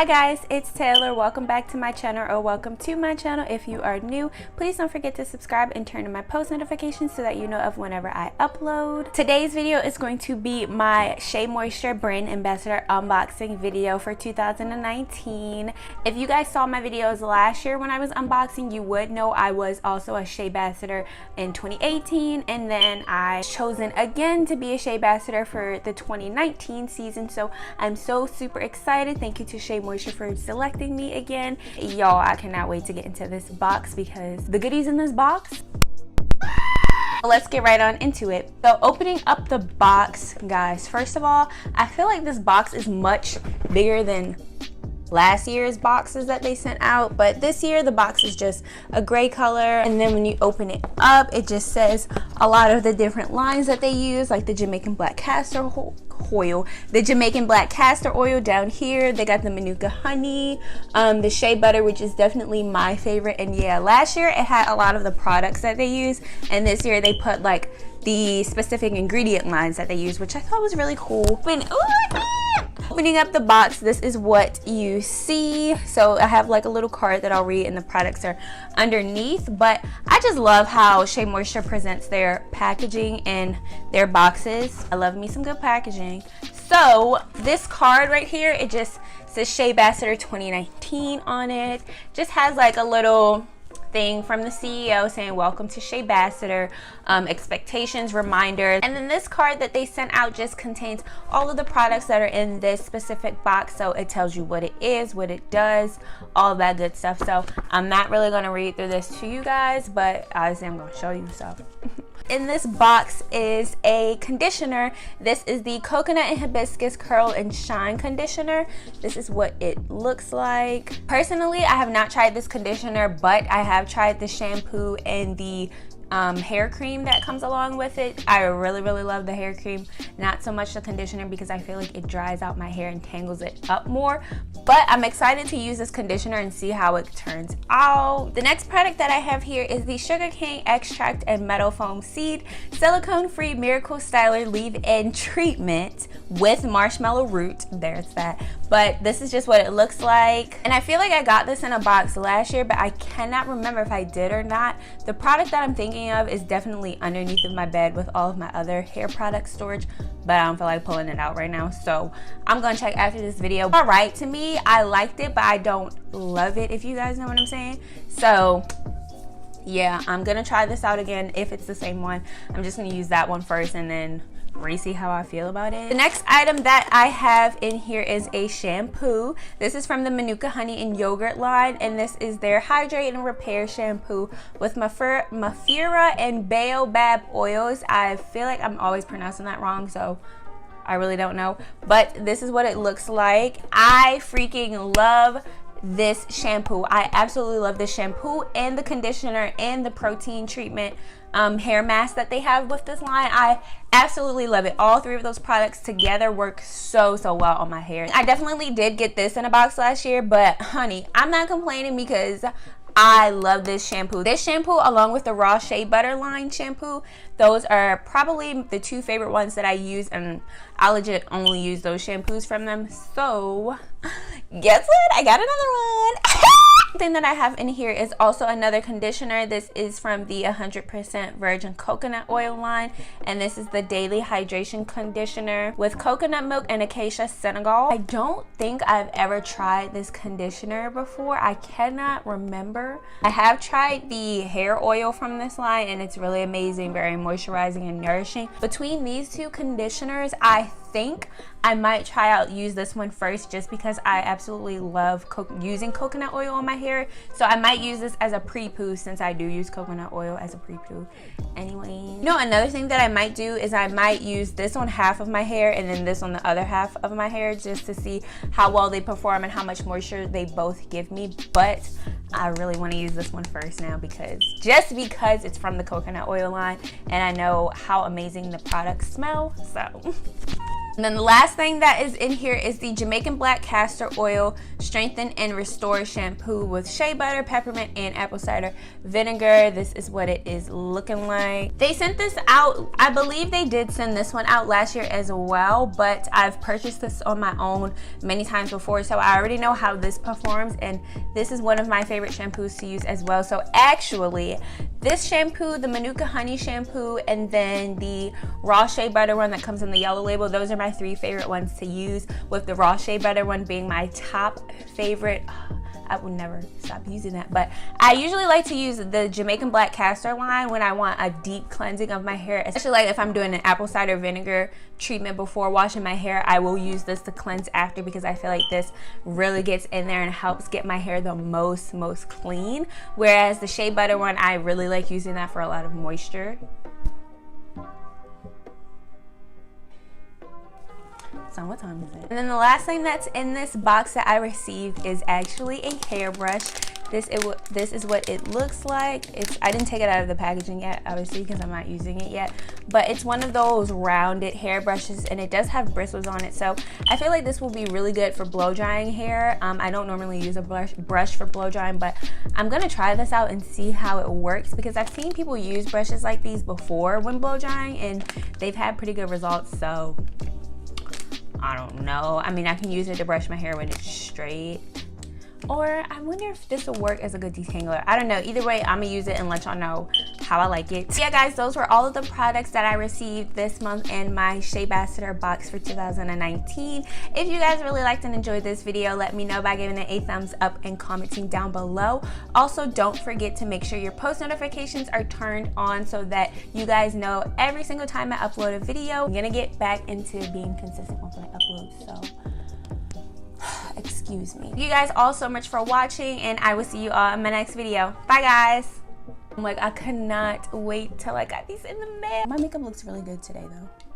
Hi guys, it's Taylor. Welcome back to my channel, or welcome to my channel if you are new. Please don't forget to subscribe and turn on my post notifications so that you know of whenever I upload. Today's video is going to be my Shea Moisture brand ambassador unboxing video for 2019. If you guys saw my videos last year when I was unboxing, you would know I was also a Sheabassador in 2018, and then I chosen again to be a Sheabassador for the 2019 season. So I'm so super excited. Thank you to Shea Moisture for selecting me again. Y'all, I cannot wait to get into this box because the goodies in this box. Let's get right on into it. So opening up the box, guys, first of all, I feel like this box is much bigger than last year's boxes that they sent out, but this year the box is just a gray color, and then when you open it up, it just says a lot of the different lines that they use, like the Jamaican black castor oil, down here. They got the Manuka honey, the shea butter, which is definitely my favorite. And yeah, last year it had a lot of the products that they use, and this year they put like the specific ingredient lines that they use, which I thought was really cool. Opening up the box, this is what you see. So I have like a little card that I'll read, and the products are underneath. But I just love how Shea Moisture presents their packaging and their boxes. I love me some good packaging. So this card right here, it just says Sheabassador 2019 on it. Just has like a little thing from the CEO saying welcome to Sheabassador, expectations, reminders, and then this card that they sent out just contains all of the products that are in this specific box. So it tells you what it is, what it does, all that good stuff. So I'm not really going to read through this to you guys, but obviously I'm going to show you stuff. In this box is a conditioner. This is the Coconut and Hibiscus Curl and Shine Conditioner. This is what it looks like. Personally, I have not tried this conditioner, but I have tried the shampoo and the hair cream that comes along with it. I really love the hair cream, not so much the conditioner, because I feel like it dries out my hair and tangles it up more. But I'm excited to use this conditioner and see how it turns out. The next product that I have here is the Sugarcane Extract and Meadow Foam Seed Silicone Free Miracle Styler Leave-In Treatment with Marshmallow Root. There's that. But this is just what it looks like. And I feel like I got this in a box last year, but I cannot remember if I did or not. The product that I'm thinking of is definitely underneath of my bed with all of my other hair product storage, but I don't feel like pulling it out right now, so I'm gonna check after this video. All right, to me, I liked it, but I don't love it, if you guys know what I'm saying. So yeah, I'm gonna try this out again. If it's the same one, I'm just gonna use that one first and then see how I feel about it. The next item that I have in here is a shampoo. This is from the Manuka Honey and Yogurt line, and this is their Hydrate and Repair Shampoo with Mafira and Baobab oils. I feel like I'm always pronouncing that wrong, so I really don't know. But this is what it looks like. I freaking love this shampoo. I absolutely love this shampoo and the conditioner and the protein treatment hair mask that they have with this line. I absolutely love it. All three of those products together work so well on my hair. I definitely did get this in a box last year, but honey, I'm not complaining because I love this shampoo. This shampoo, along with the Raw Shea Butter line shampoo, those are probably the two favorite ones that I use, and I legit only use those shampoos from them. So guess what? I got another one. Thing that I have in here is also another conditioner. This is from the 100% virgin coconut oil line, and this is the Daily Hydration Conditioner with coconut milk and acacia Senegal. I don't think I've ever tried this conditioner before. I cannot remember. I have tried the hair oil from this line, and it's really amazing, very moisturizing and nourishing. Between these two conditioners, I think I might use this one first, just because I absolutely love using coconut oil on my hair. So I might use this as a pre-poo, since I do use coconut oil as a pre-poo anyway. You know, another thing that I might do is I might use this on half of my hair and then this on the other half of my hair, just to see how well they perform and how much moisture they both give me. But I really want to use this one first now, because it's from the coconut oil line and I know how amazing the products smell. So And then the last thing that is in here is the Jamaican Black Castor Oil Strengthen and Restore Shampoo with shea butter, peppermint, and apple cider vinegar. This is what it is looking like. They sent this out, I believe they did send this one out last year as well, but I've purchased this on my own many times before, so I already know how this performs, and this is one of my favorite shampoos to use as well. So actually, this shampoo, the Manuka Honey shampoo, and then the raw shea butter one that comes in the yellow label, those are my 3 favorite ones to use, with the raw shea butter one being my top favorite. I will never stop using that, but I usually like to use the Jamaican Black Castor line when I want a deep cleansing of my hair, especially like if I'm doing an apple cider vinegar treatment before washing my hair. I will use this to cleanse after, because I feel like this really gets in there and helps get my hair the most clean, whereas the shea butter one, I really like using that for a lot of moisture. So what time is it? And then the last thing that's in this box that I received is actually a hairbrush. This is what it looks like. I didn't take it out of the packaging yet, obviously, because I'm not using it yet. But it's one of those rounded hairbrushes, and it does have bristles on it. So I feel like this will be really good for blow drying hair. I don't normally use a brush for blow drying, but I'm gonna try this out and see how it works, because I've seen people use brushes like these before when blow drying, and they've had pretty good results. So I don't know. I mean, I can use it to brush my hair when it's straight. Or I wonder if this will work as a good detangler. I don't know. Either way, I'm gonna use it and let y'all know how I like it. So yeah, guys, those were all of the products that I received this month in my Sheabassador box for 2019. If you guys really liked and enjoyed this video, let me know by giving it a thumbs up and commenting down below. Also, don't forget to make sure your post notifications are turned on so that you guys know every single time I upload a video. I'm gonna get back into being consistent with my uploads, so excuse me. Thank you guys all so much for watching, and I will see you all in my next video. Bye, guys. I'm like, I cannot wait till I got these in the mail. My makeup looks really good today, though.